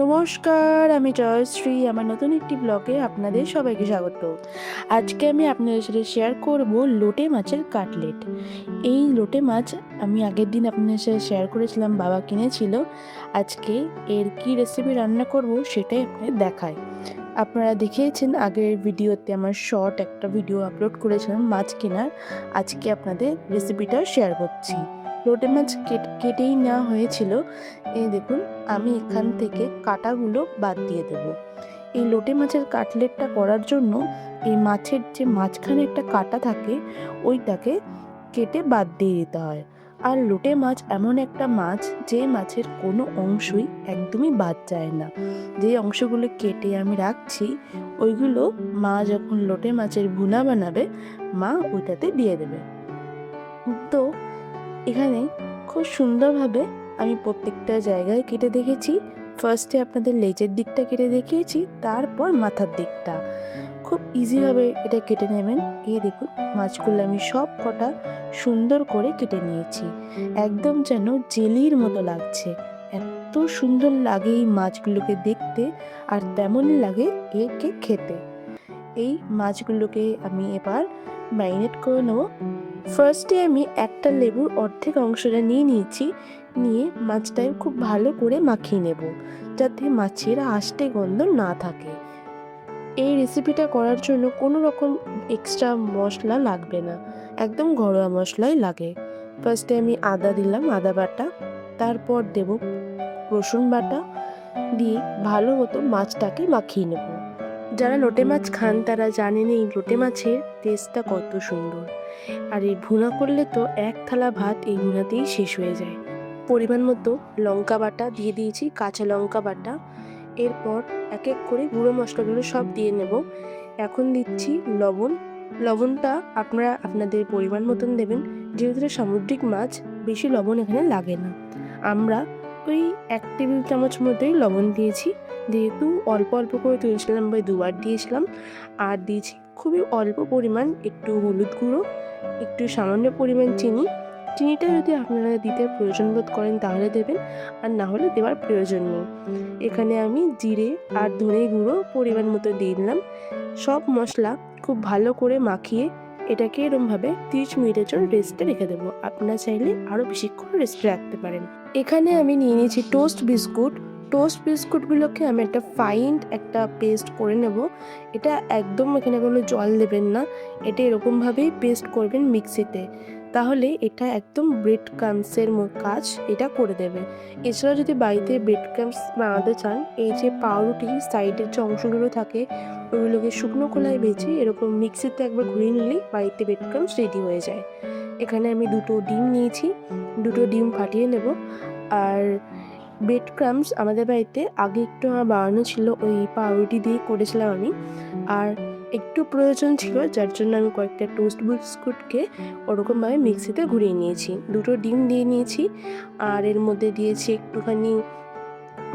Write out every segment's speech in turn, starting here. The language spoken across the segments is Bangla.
নমস্কার, আমি জয়শ্রী। আমার নতুন একটি ব্লগে আপনাদের সবাইকে স্বাগত। আজকে আমি আপনাদের সাথে শেয়ার করব লোটে মাছের কাটলেট। এই লোটে মাছ আমি আগের দিন আপনাদের সাথে শেয়ার করেছিলাম, বাবা কিনেছিল। আজকে এর কি রেসিপি রান্না করব সেটাই আপনাদের দেখায়। আপনারা দেখিয়েছেন আগের ভিডিওতে, আমার শর্ট একটা ভিডিও আপলোড করেছিলাম মাছ কেনার। আজকে আপনাদের রেসিপিটা শেয়ার করছি। লোটে মাছ কেটেই নেওয়া হয়েছিল। এই দেখুন, আমি এখান থেকে কাঁটাগুলো বাদ দিয়ে দেব। এই লোটে মাছের কাটলেটটা করার জন্য এই মাছের যে মাঝখানে একটা কাঁটা থাকে, ওইটাকে কেটে বাদ দিয়ে দিতে হয়। আর লোটে মাছ এমন একটা মাছ, যে মাছের কোনো অংশই একদমই বাদ যায় না। যে অংশগুলো কেটে আমি রাখছি, ওইগুলো মা যখন লোটে মাছের ভুনা বানাবে, মা ওইটাতে দিয়ে দেবে। তো এখানে খুব সুন্দরভাবে আমি প্রত্যেকটা জায়গায় কেটে দেখেছি। ফার্স্টে আপনাদের লেজের দিকটা কেটে দেখিয়েছি, তারপর মাথার দিকটা। খুব ইজিভাবে এটা কেটে নেবেন। এই দেখুন, মাছগুলো আমি সব কটা সুন্দর করে কেটে নিয়েছি। একদম যেন জেলির মতো লাগছে, এত সুন্দর লাগে এই মাছগুলোকে দেখতে, আর তেমনই লাগে একে খেতে। এই মাছগুলোকে আমি এবার ম্যারিনেট করে নেবো। ফার্স্টে আমি একটা লেবুর অর্ধেক অংশটা নিয়ে নিয়েছি। নিয়ে মাছটায় খুব ভালো করে মাখিয়ে নেব, যাতে মাছের আষ্টে গন্ধ না থাকে। এই রেসিপিটা করার জন্য কোনো রকম এক্সট্রা মশলা লাগবে না, একদম ঘরোয়া মশলাই লাগে। ফার্স্টে আমি আদা দিলাম, আদা বাটা, তারপর দেব রসুন বাটা, দিয়ে ভালো মতো মাছটাকে মাখিয়ে নেব। যারা লোটে মাছ খান তারা জানেন এই লোটে মাছের টেস্টটা কত সুন্দর। আর এই ভুনা করলে তো এক থালা ভাত এই ভুনাতেই শেষ হয়ে যায়। পরিমাণ মতো লঙ্কা বাটা দিয়ে দিয়েছি, কাঁচা লঙ্কা বাটা। এরপর এক এক করে গুঁড়ো মশলাগুলো সব দিয়ে নেব। এখন দিচ্ছি লবণ। লবণটা আপনারা আপনাদের পরিমাণ মতন দেবেন, যেহেতু সামুদ্রিক মাছ, বেশি লবণ এখানে লাগে না। আমরা ওই 1 টেবিল চামচ মতোই লবণ দিয়েছি, যেহেতু অল্প অল্প করে তুলছিলাম, বা দুবার দিয়েছিলাম। আর দিয়েছি খুবই অল্প পরিমাণ একটু হলুদ গুঁড়ো, একটু সামান্য পরিমাণ চিনি। চিনিটা যদি আপনারা দিতে প্রয়োজন বোধ করেন তাহলে দেবেন, আর না হলে দেওয়ার প্রয়োজন নেই। এখানে আমি জিরে আর ধনে গুঁড়ো পরিমাণ মতো দিয়ে দিলাম। সব মশলা খুব ভালো করে মাখিয়ে এটাকে এরমভাবে 30 মিনিটের জন্য রেস্টে রেখে দেবো। আপনারা চাইলে আরও বেশিক্ষণ রেস্টে রাখতে পারেন। এখানে আমি নিয়ে নিয়েছি টোস্ট বিস্কুট। টোস্ট বিস্কুটগুলোকে আমি একটা পেস্ট করে নেব। এটা একদম এখানে কোনো জল দেবেন না, এটা এরকমভাবেই পেস্ট করবেন মিক্সিতে, তাহলে এটা একদম ব্রেড ক্রাম্বসের কাজ এটা করে দেবে। এছাড়া যদি বাড়িতে ব্রেড ক্রাম্বস বানাতে চান, এই যে পাউরুটির সাইডের যে অংশগুলো থাকে, ওইগুলোকে শুকনো খোলায় ভেজে এরকম মিক্সিতে একবার ঘুরিয়ে নিলেই বাড়িতে ব্রেড ক্রাম্বস রেডি হয়ে যায়। এখানে আমি 2টো ডিম নিয়েছি, 2টো ডিম ফাটিয়ে নেব। আর ব্রেড ক্রাম্বস আমাদের বাড়িতে আগে একটু আমার বানানো ছিল, ওই পাউরুটি দিয়ে করেছিলাম আমি। আর একটু প্রয়োজন ছিল, যার জন্য আমি কয়েকটা টোস্ট বিস্কুটকে ওরকমভাবে মিক্সিতে ঘুরিয়ে নিয়েছি। 2টো ডিম দিয়ে নিয়েছি, আর এর মধ্যে দিয়েছি একটুখানি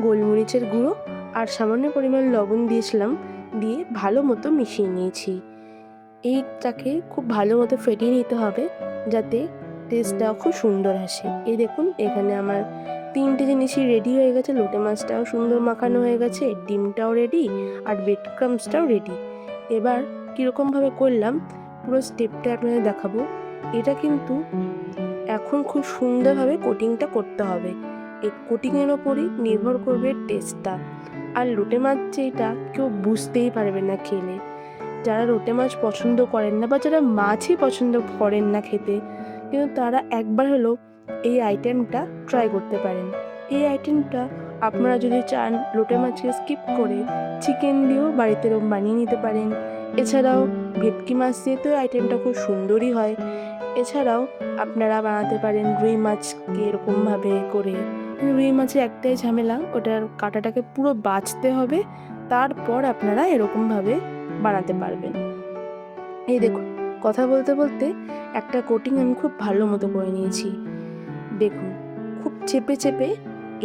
গোলমরিচের গুঁড়ো আর সামান্য পরিমাণ লবণ দিয়েছিলাম। দিয়ে ভালো মতো মিশিয়ে নিয়েছি। এইটাকে খুব ভালো মতো ফেটিয়ে নিতে হবে, যাতে টেস্টটা খুব সুন্দর আসে। এই দেখুন, এখানে আমার 3টে জিনিসই রেডি হয়ে গেছে। লোটে মাছটাও সুন্দর মাখানো হয়ে গেছে, ডিমটাও রেডি, আর ব্রেড ক্রাম্বসটাও রেডি। এবার কীরকমভাবে করলাম পুরো স্টেপটা আপনাদের দেখাবো। এটা কিন্তু এখন খুব সুন্দরভাবে কোটিংটা করতে হবে। এই কোটিংয়ের ওপরই নির্ভর করবে টেস্টটা। আর লোটে মাছ যে এটা কেউ বুঝতেই পারবে না খেলে। যারা লোটে মাছ পছন্দ করেন না, বা যারা মাছই পছন্দ করেন না খেতে, কিন্তু তারা একবার হলেও এই আইটেমটা ট্রাই করতে পারেন। এই আইটেমটা আপনারা যদি চান লোটে মাছকে স্কিপ করে চিকেন দিয়েও বাড়িতে বানিয়ে নিতে পারেন। এছাড়াও ভেটকি মাছ দিয়ে তো আইটেমটা খুব সুন্দরই হয়। এছাড়াও আপনারা বানাতে পারেন রুই মাছকে এরকমভাবে করে। রুই মাছের একটাই ঝামেলা, ওটার কাঁটাটাকে পুরো বাছতে হবে, তারপর আপনারা এরকমভাবে বানাতে পারবেন। এই দেখুন, কথা বলতে বলতে একটা কোটিং আমি খুব ভালো মতো করে নিয়েছি। দেখুন, খুব চেপে চেপে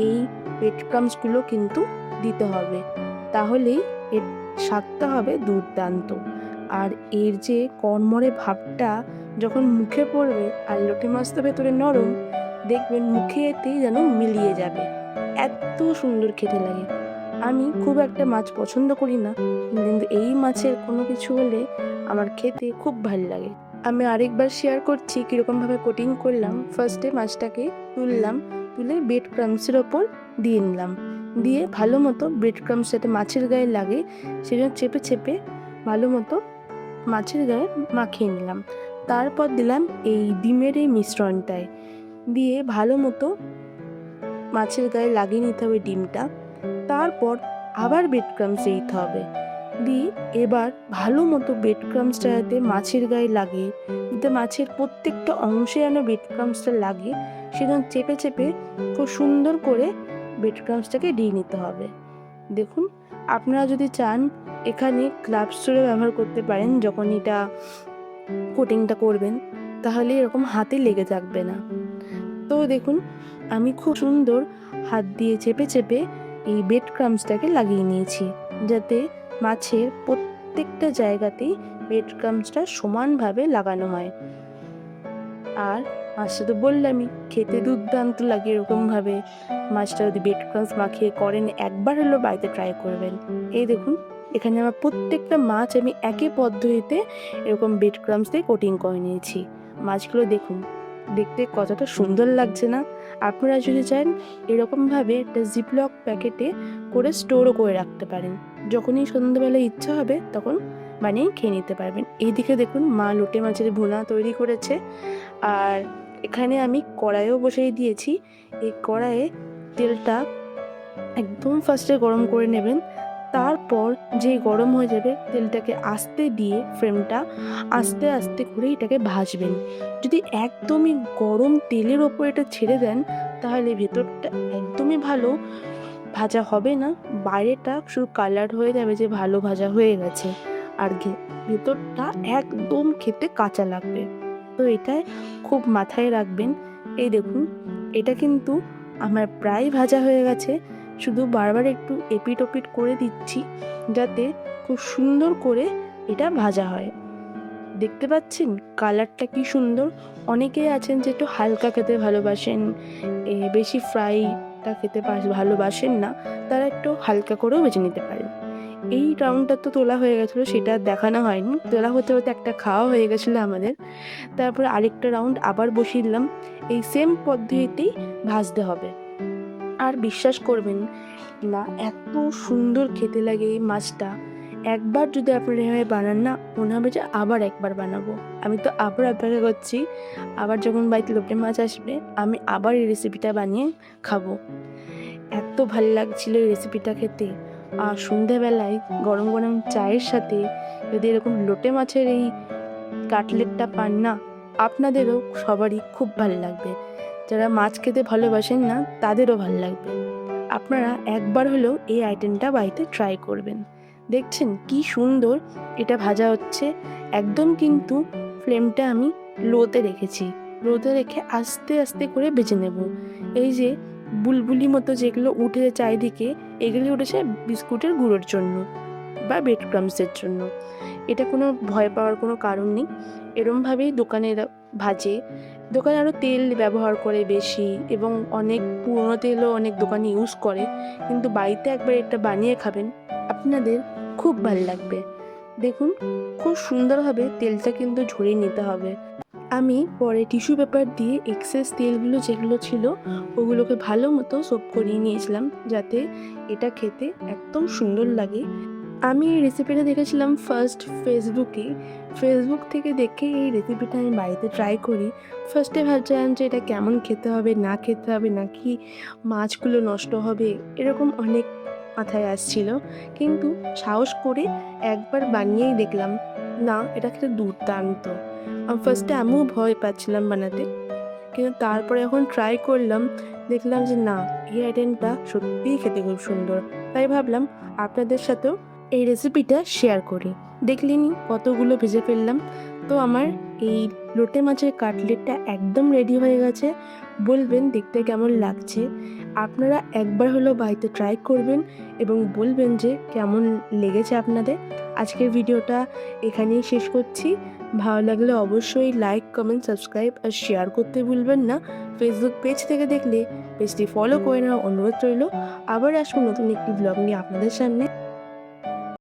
এই ব্রেড ক্রাম্বসগুলো কিন্তু দিতে হবে, তাহলেই এর স্বাদটা হবে দুর্দান্ত। আর এর যে কড়মড়ে ভাবটা যখন মুখে পড়বে, আর লোটে মাছ তো ভেতরে নরম, দেখবেন মুখে এতেই যেন মিলিয়ে যাবে, এত সুন্দর খেতে লাগে। আমি খুব একটা মাছ পছন্দ করি না, কিন্তু এই মাছের কোনো কিছু হলে আমার খেতে খুব ভাল লাগে। আমি আরেকবার শেয়ার করছি কীরকমভাবে কোটিং করলাম। ফার্স্টে মাছটাকে তুলে ব্রেড ক্রাম্বসের ওপর দিয়ে নিলাম, দিয়ে ভালো মতো ব্রেড ক্রাম্বস যাতে মাছের গায়ে লাগে সেজন্য চেপে চেপে ভালো মতো মাছের গায়ে মাখিয়ে নিলাম। তারপর দিলাম এই ডিমের এই মিশ্রণটায়, দিয়ে ভালো মতো মাছের গায়ে লাগিয়ে নিতে হবে ডিমটা। তারপর আবার ব্রেড ক্রাম্বস দিতে হবে, দিয়ে এবার ভালো মতো ব্রেড ক্রাম্বসটা যাতে মাছের গায়ে লাগে, যাতে মাছের প্রত্যেকটা অংশে যেন ব্রেড ক্রাম্বসটা লাগে সেজন্য চেপে চেপে খুব সুন্দর করে ব্রেড ক্রাম্বসটাকে দিয়ে নিতে হবে। দেখুন, আপনারা যদি চান এখানে গ্লাভসও ব্যবহার করতে পারেন যখন এটা কোটিংটা করবেন, তাহলে এরকম হাতে লেগে থাকবে না। তো দেখুন, আমি খুব সুন্দর হাত দিয়ে চেপে চেপে এই ব্রেড ক্রাম্বসটাকে লাগিয়ে নিয়েছি, যাতে মাছের প্রত্যেকটা জায়গাতেই ব্রেড ক্রাম্বসটা সমানভাবে লাগানো হয়। আর মাছটা তো বললামই খেতে দুর্দান্ত লাগে। এরকমভাবে মাছটা যদি ব্রেড ক্রাম্বস মাখিয়ে করেন, একবার হলেও বাড়িতে ট্রাই করবেন। এই দেখুন, এখানে আমার প্রত্যেকটা মাছ আমি একই পদ্ধতিতে এরকম ব্রেড ক্রাম্বস দিয়ে কোটিং করে নিয়েছি। মাছগুলো দেখুন, দেখতে কতটা সুন্দর লাগছে না? আপনারা যদি চান এরকমভাবে একটা জিপলক প্যাকেটে করে স্টোরও করে রাখতে পারেন, যখনই সন্ধ্যাবেলায় ইচ্ছা হবে তখন বানিয়ে খেয়ে নিতে পারবেন। এইদিকে দেখুন, মা লোটে মাছের ভুনা তৈরি করেছে, আর এখানে আমি কড়াইও বসিয়ে দিয়েছি। এই কড়াইয়ে তেলটা একদম ফার্স্টে গরম করে নেবেন। তারপর যে গরম হয়ে যাবে তেলটাকে আস্তে দিয়ে ফ্লেমটা আস্তে আস্তে করে এটাকে ভাজবেন। যদি একদমই গরম তেলের ওপর এটা ছেড়ে দেন তাহলে ভেতরটা একদমই ভালো ভাজা হবে না, বাইরেটা শুধু কালার হয়ে যাবে যে ভালো ভাজা হয়ে গেছে, আর ভেতরটা একদম খেতে কাঁচা লাগবে। তো এটাই খুব মাথায় রাখবেন। এই দেখুন, এটা কিন্তু আমার প্রায় ভাজা হয়ে গেছে, শুধু বারবার একটু এপিট ওপিট করে দিচ্ছি যাতে খুব সুন্দর করে এটা ভাজা হয়। দেখতে পাচ্ছেন কালারটা কি সুন্দর? অনেকেই আছেন যে একটু হালকা খেতে ভালোবাসেন, বেশি ফ্রাইটা খেতে ভালোবাসেন না, তারা একটু হালকা করেও ভেজে নিতে পারেন। এই রাউন্ডটা তো তোলা হয়ে গেছিলো, সেটা দেখানো হয়নি। তোলা হতে হতে একটা খাওয়া হয়ে গেছিলো আমাদের। তারপরে আরেকটা রাউন্ড আবার বসিয়ে দিলাম। এই সেম পদ্ধতিতেই ভাজতে হবে। আর বিশ্বাস করবেন না, এত সুন্দর খেতে লাগে এই মাছটা। একবার যদি আপনারা এভাবে বানান না, মনে হবে যে আবার একবার বানাবো। আমি তো আবার অপেক্ষা করছি, আবার যখন বাড়িতে লোটে মাছ আসবে আমি আবার এই রেসিপিটা বানিয়ে খাবো। এত ভালো লাগছিল এই রেসিপিটা খেতে। আর সন্ধ্যাবেলায় গরম গরম চায়ের সাথে যদি এরকম লোটে মাছের এই কাটলেটটা পান না, আপনাদেরও সবারই খুব ভালো লাগবে। যারা মাছ খেতে ভালোবাসেন না তাদেরও ভালো লাগবে। আপনারা একবার হলেও এই আইটেমটা বাড়িতে ট্রাই করবেন। দেখছেন কি সুন্দর এটা ভাজা হচ্ছে। একদম কিন্তু ফ্লেমটা আমি লোতে রেখেছি। লোতে রেখে আস্তে আস্তে করে ভেজে নেব। এই যে বুলবুলি মতো যেগুলো উঠে চারিদিকে, এগুলি উঠেছে বিস্কুটের গুঁড়োর জন্য বা ব্রেড ক্রাম্বসের জন্য। এটা কোনো ভয় পাওয়ার কোনো কারণ নেই। এরমভাবেই দোকানেরা ভাজে। দোকানে আরও তেল ব্যবহার করে বেশি, এবং অনেক পুরনো তেলও অনেক দোকানে ইউজ করে, কিন্তু বাড়িতে একবার এটা বানিয়ে খাবেন, আপনাদের খুব ভালো লাগবে। দেখুন, খুব সুন্দরভাবে তেলটা কিন্তু ঝরিয়ে নিতে হবে। আমি পরে টিস্যু পেপার দিয়ে এক্সেস তেলগুলো যেগুলো ছিল ওগুলোকে ভালো মতো সোপ করিয়ে নিয়েছিলাম, যাতে এটা খেতে একদম সুন্দর লাগে। আমি এই রেসিপিটা দেখেছিলাম ফার্স্ট ফেসবুক থেকে দেখে এই রেসিপিটা আমি বাড়িতে ট্রাই করি। ফার্স্টে ভাবছিলাম যে এটা কেমন খেতে হবে না খেতে হবে, নাকি মাছগুলো নষ্ট হবে, এরকম অনেক মাথায় আসছিল, কিন্তু সাহস করে একবার বানিয়েই দেখলাম, না এটা খেতে দুর্দান্ত। ফার্স্টে আমিও ভয় পাচ্ছিলাম বানাতে, কিন্তু তারপরে যখন ট্রাই করলাম দেখলাম যে না, এই আইটেমটা সত্যিই খেতে খুব সুন্দর। তাই ভাবলাম আপনাদের সাথেও এই রেসিপিটা শেয়ার করি। দেখলেনি কতগুলো ভেজে ফেললাম। তো আমার এই লোটে মাছের কাটলেটটা একদম রেডি হয়ে গেছে। বলবেন দেখতে কেমন লাগছে। আপনারা একবার হলেও বাড়িতে ট্রাই করবেন এবং বলবেন যে কেমন লেগেছে আপনাদের। আজকের ভিডিওটা এখানেই শেষ করছি। ভালো লাগলে অবশ্যই লাইক, কমেন্ট, সাবস্ক্রাইব আর শেয়ার করতে ভুলবেন না। ফেসবুক পেজ থেকে দেখলে পেজটি ফলো করে নেওয়ার অনুরোধ রইল। আবার আসবো নতুন একটি ব্লগ নিয়ে আপনাদের সামনে।